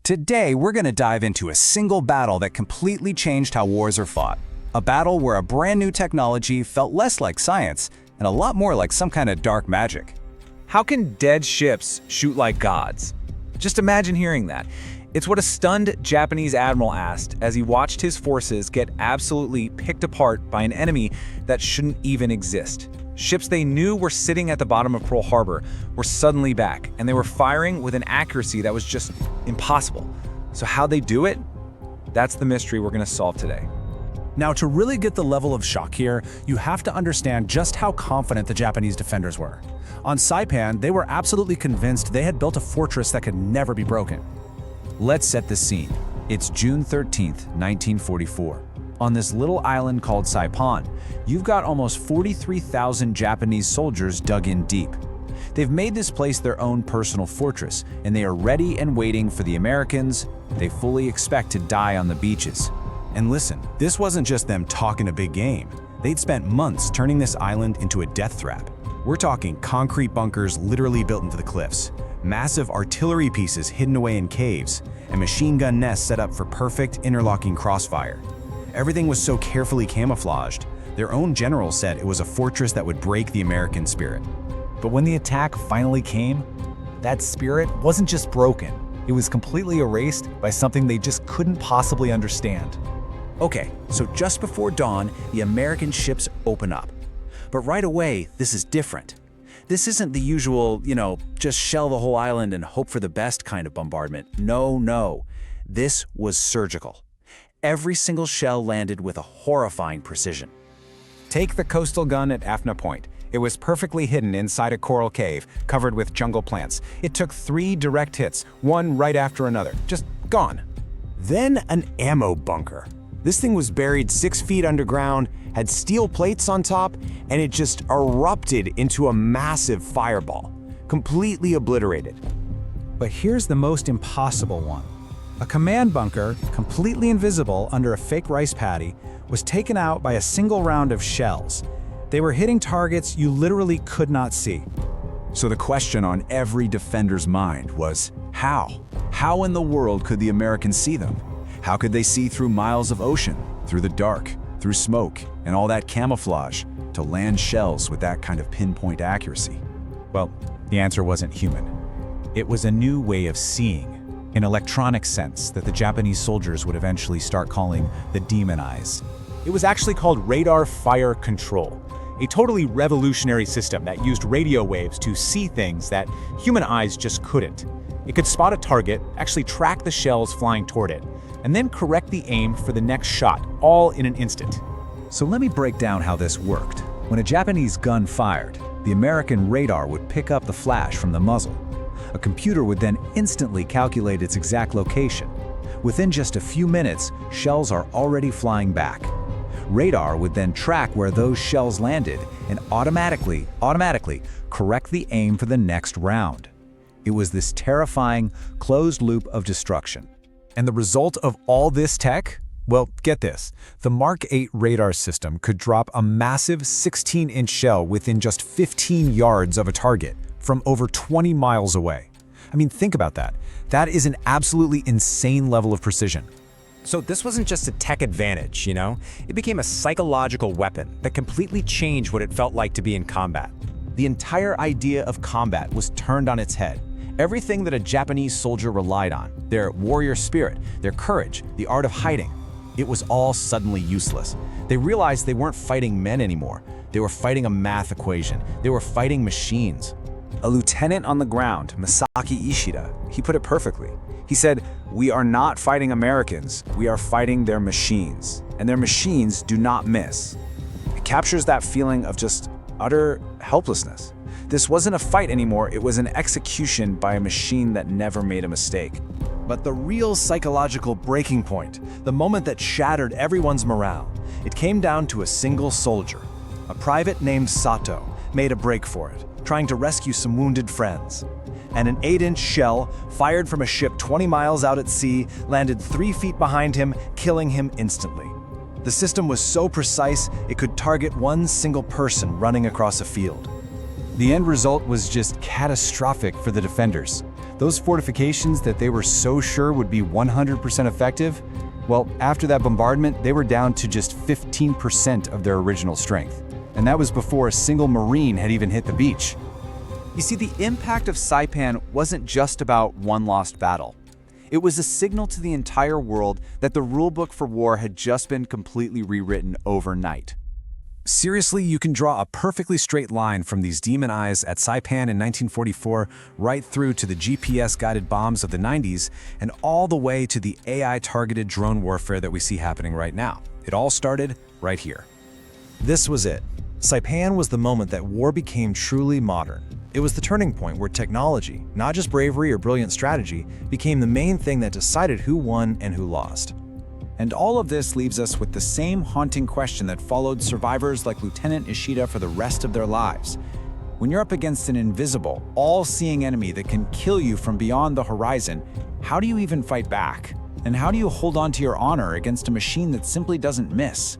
Today, we're going to dive into a single battle that completely changed how wars are fought. A battle where a brand new technology felt less like science and a lot more like some kind of dark magic. How can dead ships shoot like gods? Just imagine hearing that. It's what a stunned Japanese admiral asked as he watched his forces get absolutely picked apart by an enemy that shouldn't even exist. Ships they knew were sitting at the bottom of Pearl Harbor were suddenly back, and they were firing with an accuracy that was just impossible. So how'd they do it? That's the mystery we're going to solve today. Now, to really get the level of shock here, you have to understand just how confident the Japanese defenders were. On Saipan, they were absolutely convinced they had built a fortress that could never be broken. Let's set the scene. It's June 13th, 1944. On this little island called Saipan, you've got almost 43,000 Japanese soldiers dug in deep. They've made this place their own personal fortress, and they are ready and waiting for the Americans they fully expect to die on the beaches. And listen, this wasn't just them talking a big game. They'd spent months turning this island into a death trap. We're talking concrete bunkers literally built into the cliffs, massive artillery pieces hidden away in caves, and machine gun nests set up for perfect interlocking crossfire. Everything was so carefully camouflaged, their own general said it was a fortress that would break the American spirit. But when the attack finally came, that spirit wasn't just broken. It was completely erased by something they just couldn't possibly understand. Okay, so just before dawn, the American ships open up. But right away, this is different. This isn't the usual, just shell the whole island and hope for the best kind of bombardment. No. This was surgical. Every single shell landed with a horrifying precision. Take the coastal gun at Afna Point. It was perfectly hidden inside a coral cave, covered with jungle plants. It took 3 direct hits, one right after another. Just gone. Then an ammo bunker. This thing was buried 6 feet underground, had steel plates on top, and it just erupted into a massive fireball, completely obliterated. But here's the most impossible one. A command bunker, completely invisible under a fake rice paddy, was taken out by a single round of shells. They were hitting targets you literally could not see. So the question on every defender's mind was, how? How in the world could the Americans see them? How could they see through miles of ocean, through the dark, through smoke, and all that camouflage to land shells with that kind of pinpoint accuracy? Well, the answer wasn't human. It was a new way of seeing, an electronic sense that the Japanese soldiers would eventually start calling the demon eyes. It was actually called radar fire control, a totally revolutionary system that used radio waves to see things that human eyes just couldn't. It could spot a target, actually track the shells flying toward it, and then correct the aim for the next shot, all in an instant. So let me break down how this worked. When a Japanese gun fired, the American radar would pick up the flash from the muzzle. A computer would then instantly calculate its exact location. Within just a few minutes, shells are already flying back. Radar would then track where those shells landed and automatically correct the aim for the next round. It was this terrifying, closed loop of destruction. And the result of all this tech? Well, get this. The Mark 8 radar system could drop a massive 16-inch shell within just 15 yards of a target from over 20 miles away. I mean, think about that. That is an absolutely insane level of precision. So this wasn't just a tech advantage, It became a psychological weapon that completely changed what it felt like to be in combat. The entire idea of combat was turned on its head. Everything that a Japanese soldier relied on, their warrior spirit, their courage, the art of hiding, it was all suddenly useless. They realized they weren't fighting men anymore. They were fighting a math equation. They were fighting machines. A lieutenant on the ground, Masaki Ishida, he put it perfectly. He said, "We are not fighting Americans, we are fighting their machines, and their machines do not miss." It captures that feeling of just utter helplessness. This wasn't a fight anymore, it was an execution by a machine that never made a mistake. But the real psychological breaking point, the moment that shattered everyone's morale, it came down to a single soldier. A private named Sato made a break for it, trying to rescue some wounded friends. And an 8-inch shell, fired from a ship 20 miles out at sea, landed 3 feet behind him, killing him instantly. The system was so precise, it could target one single person running across a field. The end result was just catastrophic for the defenders. Those fortifications that they were so sure would be 100% effective, well, after that bombardment, they were down to just 15% of their original strength. And that was before a single Marine had even hit the beach. You see, the impact of Saipan wasn't just about one lost battle. It was a signal to the entire world that the rulebook for war had just been completely rewritten overnight. Seriously, you can draw a perfectly straight line from these demon eyes at Saipan in 1944 right through to the GPS-guided bombs of the 90s and all the way to the AI-targeted drone warfare that we see happening right now. It all started right here. This was it. Saipan was the moment that war became truly modern. It was the turning point where technology, not just bravery or brilliant strategy, became the main thing that decided who won and who lost. And all of this leaves us with the same haunting question that followed survivors like Lieutenant Ishida for the rest of their lives. When you're up against an invisible, all-seeing enemy that can kill you from beyond the horizon, how do you even fight back? And how do you hold on to your honor against a machine that simply doesn't miss?